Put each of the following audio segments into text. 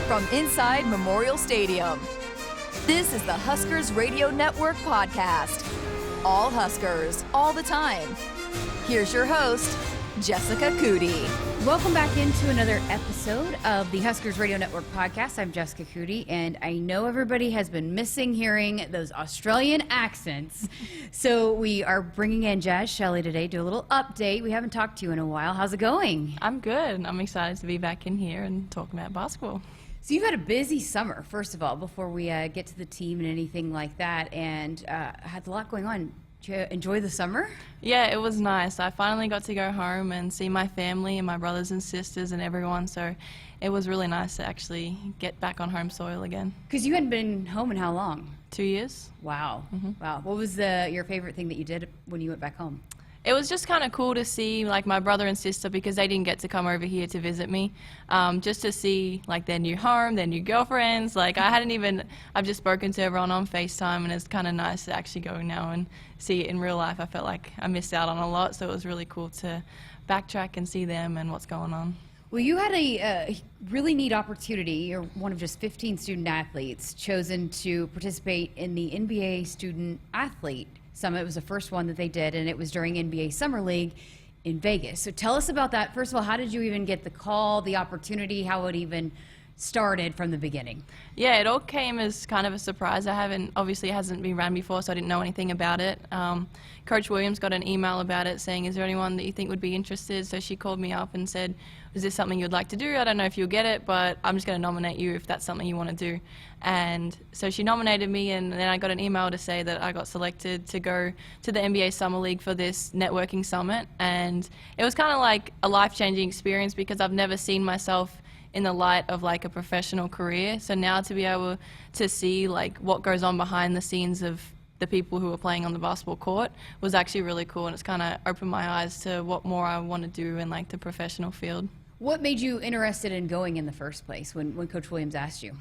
from inside Memorial Stadium. This is the Huskers Radio Network podcast. All Huskers, all the time. Here's your host, Jessica Coody. Welcome back into another episode of the Huskers Radio Network podcast. I'm Jessica Coody, and I know everybody has been missing hearing those Australian accents. So we are bringing in Jaz Shelley today to do a little update. We haven't talked to you in a while. How's it going? I'm good. I'm excited to be back in here and talking about basketball. So you've had a busy summer, first of all, before we get to the team and anything like that, and had a lot going on. Did you enjoy the summer? Yeah, it was nice. I finally got to go home and see my family and my brothers and sisters and everyone, so it was really nice to actually get back on home soil again. Because you hadn't been home in how long? 2 years. Wow. Wow. What was your favorite thing that you did when you went back home? It was just kind of cool to see like my brother and sister, because they didn't get to come over here to visit me, just to see like their new home, their new girlfriends. Like I've just spoken to everyone on FaceTime, and it's kind of nice to actually go now and see it in real life. I felt like I missed out on a lot, so it was really cool to backtrack and see them and what's going on. Well, you had a really neat opportunity. You're one of just 15 student athletes chosen to participate in the NBA Student Athlete Summit. It was the first one that they did, and it was during NBA Summer League in Vegas. So tell us about that. First of all, how did you even get the call, the opportunity, how it even started from the beginning? Yeah, it all came as kind of a surprise. Obviously it hasn't been run before, so I didn't know anything about it. Coach Williams got an email about it saying, is there anyone that you think would be interested? So she called me up and said, is this something you'd like to do? I don't know if you'll get it, but I'm just going to nominate you if that's something you want to do. And so she nominated me, and then I got an email to say that I got selected to go to the NBA Summer League for this networking summit. And it was kind of like a life-changing experience, because I've never seen myself in the light of like a professional career. So now to be able to see like what goes on behind the scenes of the people who are playing on the basketball court was actually really cool, and it's kind of opened my eyes to what more I want to do in like the professional field. What made you interested in going in the first place when Coach Williams asked you?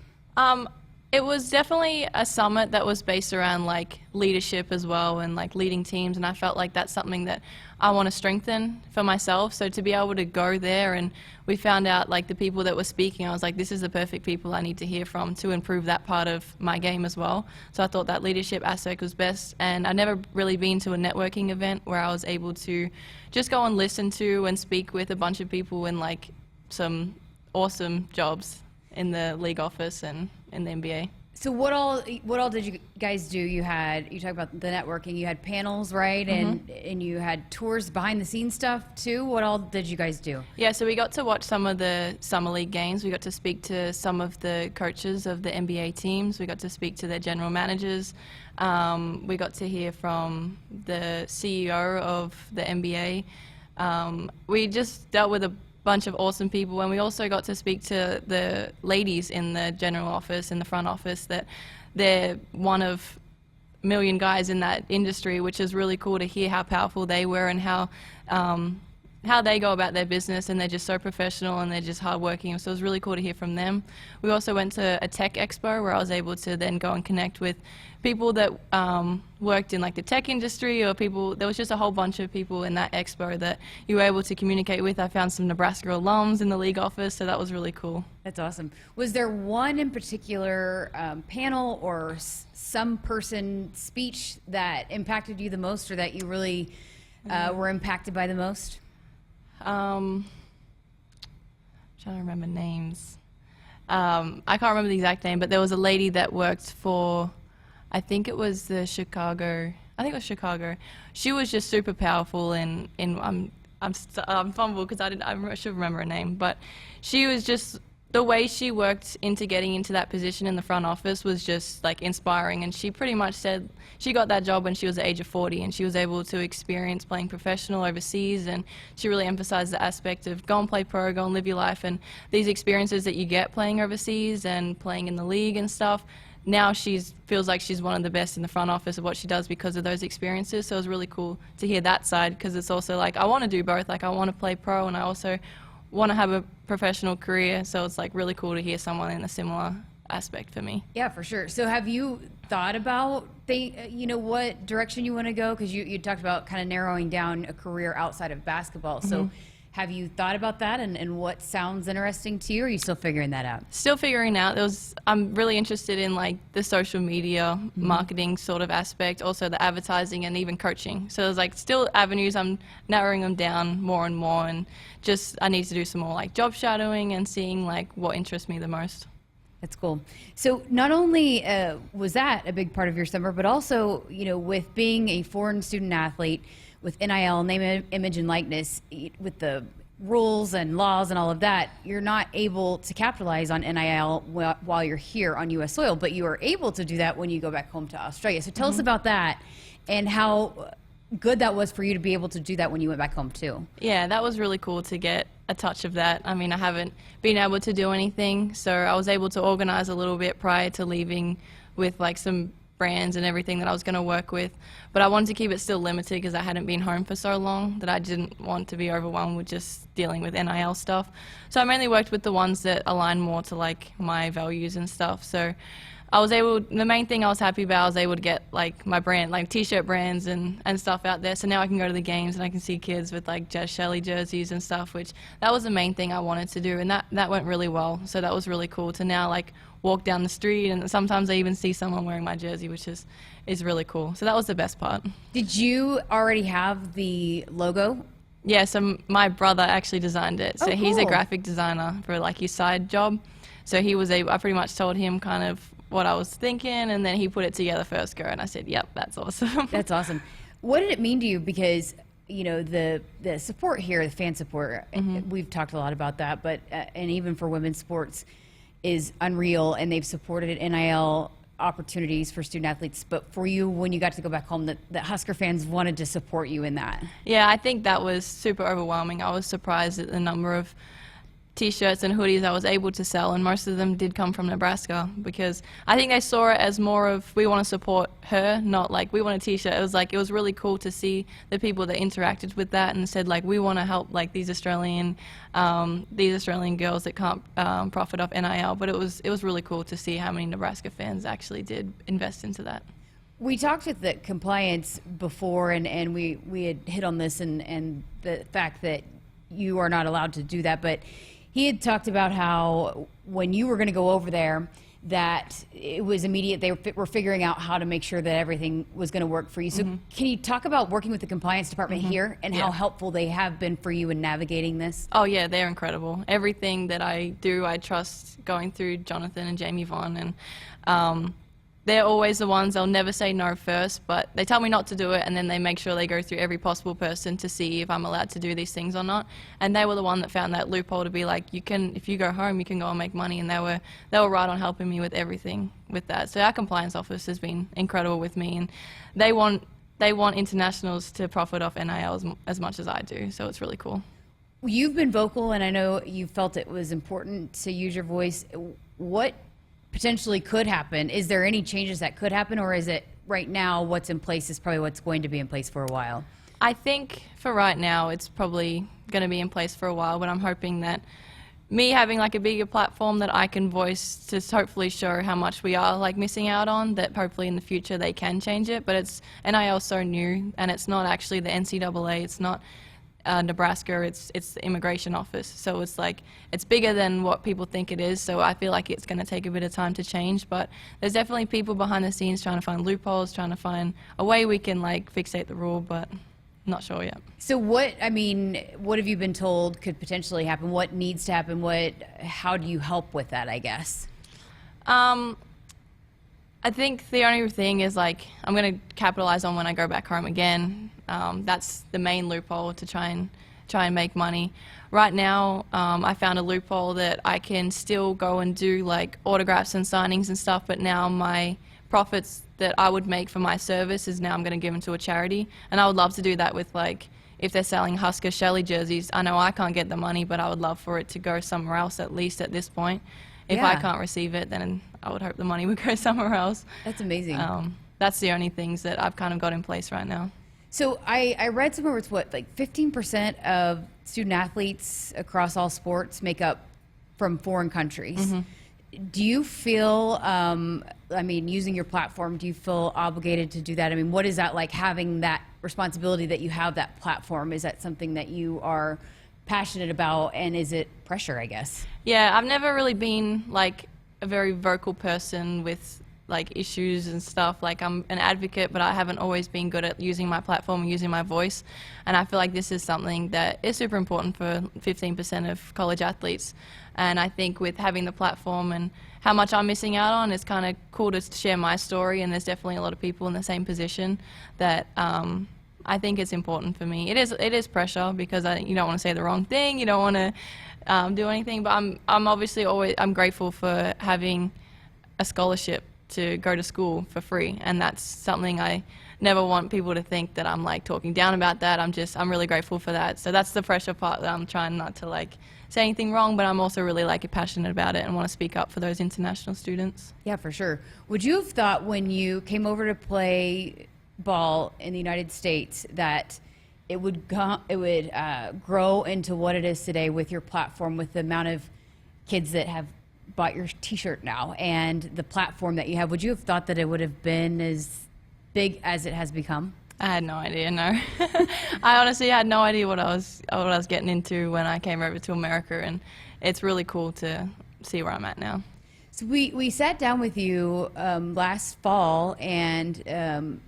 It was definitely a summit that was based around like leadership as well, and like leading teams, and I felt like that's something that I want to strengthen for myself. So to be able to go there, and we found out like the people that were speaking, I was like, this is the perfect people I need to hear from to improve that part of my game as well. So I thought that leadership aspect was best, and I'd never really been to a networking event where I was able to just go and listen to and speak with a bunch of people in like some awesome jobs in the league office and in the NBA. So what all did you guys do? You talked about the networking, you had panels, right? And you had tours, behind the scenes stuff too. What all did you guys do? Yeah, so we got to watch some of the Summer League games. We got to speak to some of the coaches of the NBA teams. We got to speak to their general managers. We got to hear from the CEO of the NBA. We just dealt with a bunch of awesome people, and we also got to speak to the ladies in the general office, in the front office, that they're one of a million guys in that industry, which is really cool to hear how powerful they were and how they go about their business, and they're just so professional and they're just hardworking. So it was really cool to hear from them. We also went to a tech expo where I was able to then go and connect with people that worked in like the tech industry, or people, there was just a whole bunch of people in that expo that you were able to communicate with. I found some Nebraska alums in the league office, so that was really cool. That's awesome. Was there one in particular panel or some person speech that impacted you the most, or that you really were impacted by the most? I'm trying to remember names. I can't remember the exact name, but there was a lady that worked for, I think it was Chicago. She was just super powerful, and I'm fumbled because I should remember her name, but she was just, the way she worked into getting into that position in the front office was just like inspiring. And she pretty much said she got that job when she was the age of 40, and she was able to experience playing professional overseas, and she really emphasized the aspect of go and play pro, go and live your life, and these experiences that you get playing overseas and playing in the league and stuff. Now she feels like she's one of the best in the front office of what she does because of those experiences. So it was really cool to hear that side, because it's also like I want to do both. Like I want to play pro, and I also want to have a professional career. So it's like really cool to hear someone in a similar aspect for me. Yeah, for sure. So have you thought about what direction you want to go? Because you talked about kind of narrowing down a career outside of basketball. So Have you thought about that and what sounds interesting to you, or are you still figuring that out? Still figuring out. I'm really interested in like the social media marketing sort of aspect, also the advertising and even coaching. So there's like still avenues. I'm narrowing them down more and more, and just I need to do some more like job shadowing and seeing like what interests me the most. That's cool. So not only was that a big part of your summer, but also, you know, with being a foreign student athlete, with NIL, name, image, and likeness, with the rules and laws and all of that, you're not able to capitalize on NIL while you're here on U.S. soil, but you are able to do that when you go back home to Australia. So tell us about that and how good that was for you to be able to do that when you went back home too. Yeah, that was really cool to get a touch of that. I mean, I haven't been able to do anything, so I was able to organize a little bit prior to leaving with like some brands and everything that I was going to work with, but I wanted to keep it still limited because I hadn't been home for so long that I didn't want to be overwhelmed with just dealing with NIL stuff. So I mainly worked with the ones that align more to like my values and stuff. So the main thing I was happy about, I was able to get like my brand, like t-shirt brands and stuff out there. So now I can go to the games and I can see kids with like Jaz Shelley jerseys and stuff, which that was the main thing I wanted to do. And that went really well. So that was really cool to now like walk down the street, and sometimes I even see someone wearing my jersey, which is really cool. So that was the best part. Did you already have the logo? Yeah, so my brother actually designed it. So he's a cool. graphic designer for like his side job. So I pretty much told him kind of what I was thinking, and then he put it together for Husker, and I said, yep, that's awesome. That's awesome. What did it mean to you? Because, you know, the support here, the fan support, we've talked a lot about that, but and even for women's sports is unreal, and they've supported NIL opportunities for student athletes. But for you, when you got to go back home, that Husker fans wanted to support you in that. Yeah, I think that was super overwhelming. I was surprised at the number of t-shirts and hoodies I was able to sell, and most of them did come from Nebraska, because I think they saw it as more of, we want to support her, not like we want a t-shirt. It was really cool to see the people that interacted with that and said like, we want to help like these Australian girls that can't profit off NIL. But it was really cool to see how many Nebraska fans actually did invest into that. We talked with the compliance before, and we had hit on this and the fact that you are not allowed to do that, but he had talked about how when you were going to go over there, that it was immediate. They were figuring out how to make sure that everything was going to work for you. So can you talk about working with the compliance department here and how helpful they have been for you in navigating this? Oh yeah, they're incredible. Everything that I do, I trust going through Jonathan and Jamie Vaughn, and they're always the ones, they'll never say no first, but they tell me not to do it, and then they make sure they go through every possible person to see if I'm allowed to do these things or not. And they were the one that found that loophole to be like, if you go home, you can go and make money, and they were right on helping me with everything with that. So our compliance office has been incredible with me, and they want internationals to profit off NIL as much as I do, so it's really cool. You've been vocal, and I know you felt it was important to use your voice. What potentially could happen? Is there any changes that could happen, or is it right now what's in place is probably what's going to be in place for a while? I think for right now it's probably going to be in place for a while, but I'm hoping that me having like a bigger platform that I can voice to hopefully show how much we are like missing out on, that hopefully in the future they can change it. But NIL is so new, and it's not actually the NCAA, it's not Nebraska, it's the immigration office, so it's bigger than what people think it is. So I feel like it's going to take a bit of time to change, but there's definitely people behind the scenes trying to find loopholes, trying to find a way we can like fixate the rule, but not sure yet. So what have you been told could potentially happen? What needs to happen? How do you help with that, I guess? I think the only thing is like I'm going to capitalize on when I go back home again. That's the main loophole, to try and make money. Right now, I found a loophole that I can still go and do like autographs and signings and stuff, but now my profits that I would make for my service is now I'm going to give them to a charity. And I would love to do that with like, if they're selling Husker Shelley jerseys, I know I can't get the money, but I would love for it to go somewhere else, at least at this point. If I can't receive it, then I would hope the money would go somewhere else. That's amazing. That's the only things that I've kind of got in place right now. So I read somewhere it's like 15% of student athletes across all sports make up from foreign countries. Do you feel, using your platform, do you feel obligated to do that? I mean, what is that like, having that responsibility that you have that platform? Is that something that you are passionate about, and is it pressure, I guess? Yeah, I've never really been like a very vocal person with like issues and stuff. Like I'm an advocate, but I haven't always been good at using my platform and using my voice. And I feel like this is something that is super important for 15% of college athletes. And I think with having the platform and how much I'm missing out on, it's kind of cool to share my story. And there's definitely a lot of people in the same position that I think it's important for me. It is pressure because you don't want to say the wrong thing. You don't want to do anything. But I'm obviously I'm grateful for having a scholarship to go to school for free, and that's something I never want people to think that I'm like talking down about that. I'm really grateful for that. So that's the pressure part that I'm trying not to like say anything wrong, but I'm also really like passionate about it and want to speak up for those international students. Yeah, for sure. Would you have thought when you came over to play ball in the United States that it would grow into what it is today with your platform, with the amount of kids that have bought your t-shirt now and the platform that you have? Would you have thought that it would have been as big as it has become? I had no idea, no. I honestly had no idea what I was getting into when I came over to America, and it's really cool to see where I'm at now. So we sat down with you last fall, and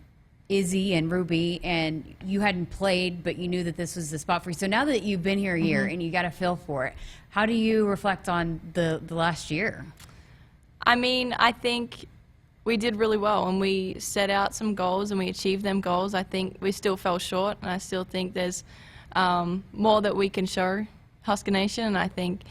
Izzy and Ruby, and you hadn't played, but you knew that this was the spot for you. So now that you've been here a year and you got a feel for it, how do you reflect on the last year? I mean, I think we did really well, and we set out some goals and we achieved them goals. I think we still fell short, and I still think there's more that we can show Husker Nation, and I think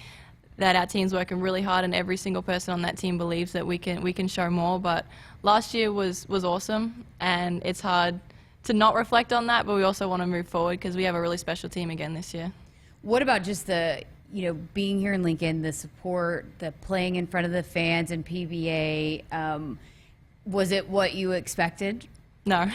that our team's working really hard, and every single person on that team believes that we can show more. But last year was awesome, and it's hard to not reflect on that, but we also want to move forward because we have a really special team again this year. What about just being here in Lincoln, the support, the playing in front of the fans and PBA? Was it what you expected? No,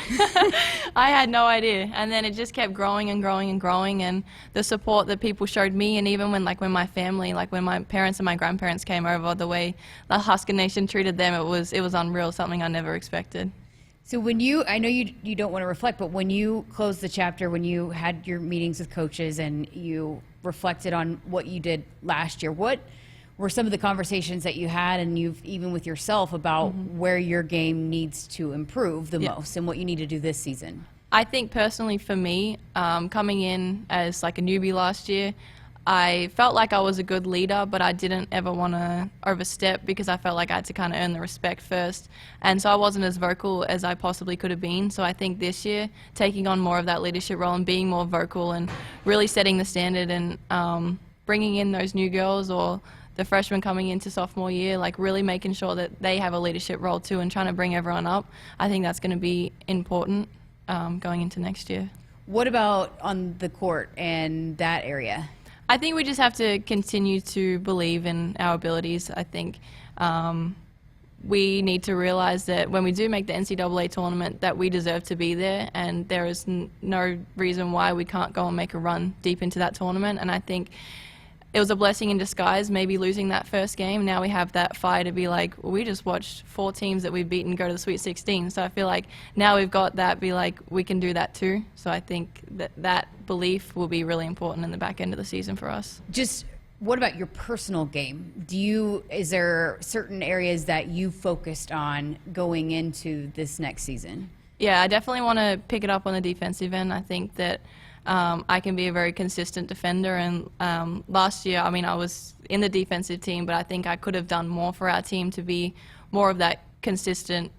I had no idea. And then it just kept growing and growing and growing, and the support that people showed me, and even when my family, like when my parents and my grandparents came over, the way the Husker Nation treated them, it was unreal, something I never expected. So I know you don't want to reflect, but when you closed the chapter, when you had your meetings with coaches and you reflected on what you did last year, what were some of the conversations that you had, and you've even with yourself, about where your game needs to improve the most and what you need to do this season? I think personally for me, coming in as like a newbie last year, I felt like I was a good leader, but I didn't ever want to overstep because I felt like I had to kind of earn the respect first. And so I wasn't as vocal as I possibly could have been. So I think this year, taking on more of that leadership role and being more vocal and really setting the standard and bringing in those new girls or the freshmen coming into sophomore year, like really making sure that they have a leadership role too and trying to bring everyone up. I think that's going to be important going into next year. What about on the court and that area? I think we just have to continue to believe in our abilities. I think we need to realize that when we do make the NCAA tournament that we deserve to be there, and there is no reason why we can't go and make a run deep into that tournament. And I think it was a blessing in disguise, maybe losing that first game. Now we have that fire to be like, well, we just watched 4 teams that we've beaten go to the Sweet 16. So I feel like now we've got that, be like, we can do that too. So I think that belief will be really important in the back end of the season for us. Just what about your personal game? Is there certain areas that you focused on going into this next season? Yeah, I definitely want to pick it up on the defensive end. I think that I can be a very consistent defender, and last year, I mean, I was in the defensive team, but I think I could have done more for our team to be more of that consistent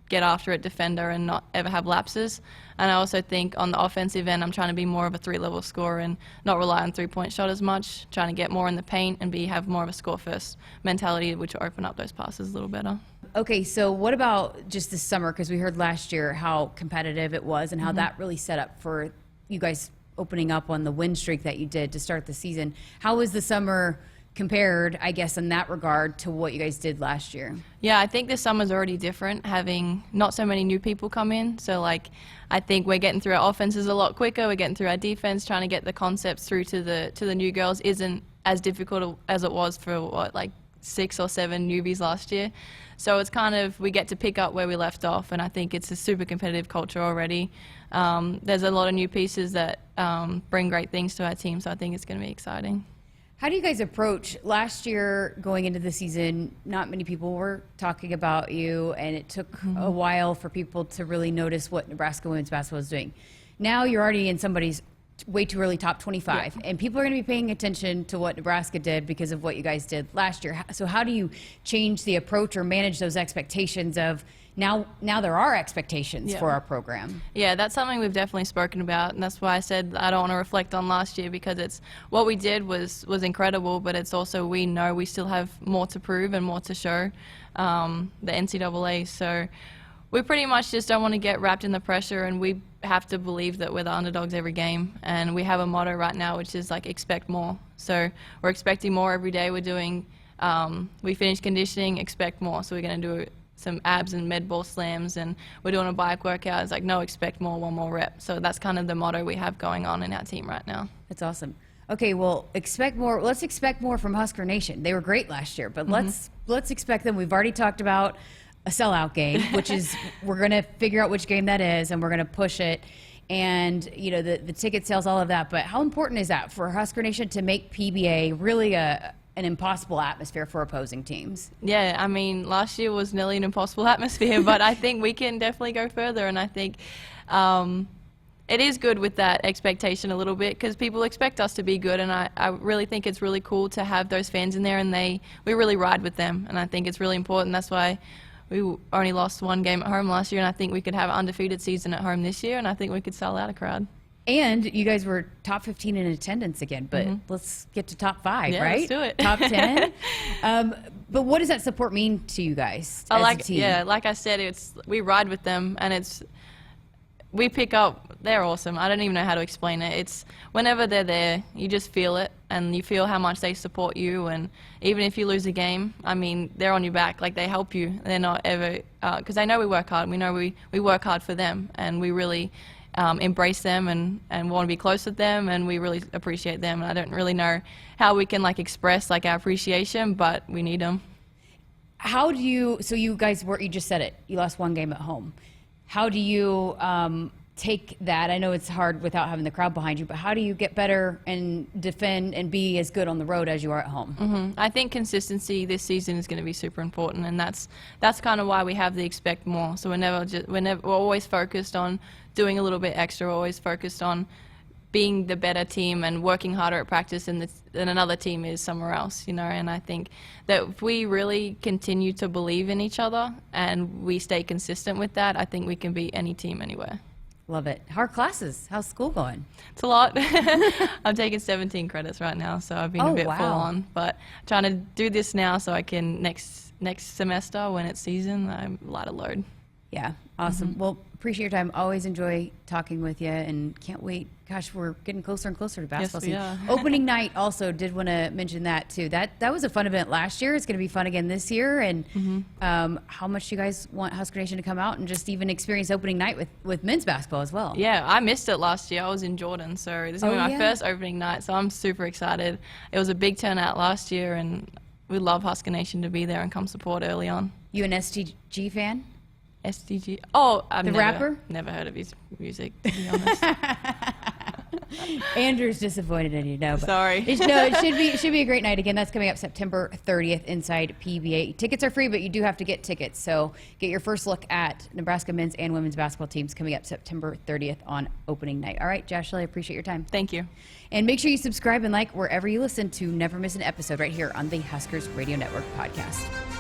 get after it defender and not ever have lapses. And I also think on the offensive end, I'm trying to be more of a 3-level scorer and not rely on 3-point shot as much, trying to get more in the paint and have more of a score-first mentality, which will open up those passes a little better. Okay, so what about just this summer? Because we heard last year how competitive it was and how that really set up for you guys opening up on the win streak that you did to start the season. How was the summer compared, I guess, in that regard to what you guys did last year? Yeah, I think this summer's already different, having not so many new people come in. So, I think we're getting through our offenses a lot quicker. We're getting through our defense, trying to get the concepts through to the new girls isn't as difficult as it was for, 6 or 7 newbies last year. So it's kind of, we get to pick up where we left off, and I think it's a super competitive culture already. There's a lot of new pieces that bring great things to our team, so I think it's going to be exciting. How do you guys approach last year going into the season? Not many people were talking about you, and it took a while for people to really notice what Nebraska women's basketball is doing. Now you're already in somebody's way too early top 25, and people are going to be paying attention to what Nebraska did because of what you guys did last year. So how do you change the approach or manage those expectations of now there are expectations for our program? Yeah, that's something we've definitely spoken about, and that's why I said I don't want to reflect on last year, because it's what we did was incredible, but it's also, we know we still have more to prove and more to show the NCAA. So we pretty much just don't want to get wrapped in the pressure, and we have to believe that we're the underdogs every game. And we have a motto right now, which is like, expect more. So we're expecting more every day. We're doing, we finish conditioning, expect more. So we're going to do some abs and med ball slams, and we're doing a bike workout. It's like, no, expect more, one more rep. So that's kind of the motto we have going on in our team right now. That's awesome. Okay, well, expect more. Let's expect more from Husker Nation. They were great last year, but let's expect them. We've already talked about a sellout game, which is, we're going to figure out which game that is, and we're going to push it. And, you know, the ticket sales, all of that. But how important is that for Husker Nation to make PBA really an impossible atmosphere for opposing teams? Yeah, I mean, last year was nearly an impossible atmosphere, but I think we can definitely go further, and I think it is good with that expectation a little bit, because people expect us to be good, and I really think it's really cool to have those fans in there, and we really ride with them, and I think it's really important. That's why we only lost one game at home last year, and I think we could have an undefeated season at home this year, and I think we could sell out a crowd. And you guys were top 15 in attendance again, but let's get to top 5, yeah, right? Let's do it. Top 10. But what does that support mean to you guys as a team? Yeah, like I said, we ride with them, and we pick up. They're awesome. I don't even know how to explain it. It's whenever they're there, you just feel it, and you feel how much they support you. And even if you lose a game, I mean, they're on your back. Like, they help you. They're not ever, because they know we work hard. We know we work hard for them, and we really embrace them and want to be close with them, and we really appreciate them. And I don't really know how we can express our appreciation, but we need them. How do you? So you guys you just said it. You lost one game at home. How do you take that? I know it's hard without having the crowd behind you, but how do you get better and defend and be as good on the road as you are at home? I think consistency this season is going to be super important, and that's kind of why we have the expect more. So we're always focused on doing a little bit extra. We're always focused on being the better team and working harder at practice than another team is somewhere else, you know. And I think that if we really continue to believe in each other and we stay consistent with that, I think we can beat any team anywhere. Love it. How are classes? How's school going? It's a lot. I'm taking 17 credits right now, so I've been a bit full on. But trying to do this now so I can next semester when it's season, I'm light of load. Yeah, awesome. Well, appreciate your time. Always enjoy talking with you, and can't wait. Gosh, we're getting closer and closer to basketball season. Opening night also, did want to mention that too. That was a fun event last year. It's going to be fun again this year. And how much do you guys want Husker Nation to come out and just even experience opening night with men's basketball as well? Yeah, I missed it last year. I was in Jordan, so this is going to be my first opening night, so I'm super excited. It was a big turnout last year, and we love Husker Nation to be there and come support early on. You an STG fan? STG? Oh, I've rapper? Never heard of his music, to be honest. Andrew's disappointed in you. No, but sorry. It should be a great night. Again, that's coming up September 30th inside PBA. Tickets are free, but you do have to get tickets. So get your first look at Nebraska men's and women's basketball teams coming up September 30th on opening night. All right, Jaz Shelley, appreciate your time. Thank you. And make sure you subscribe and like wherever you listen to never miss an episode right here on the Huskers Radio Network podcast.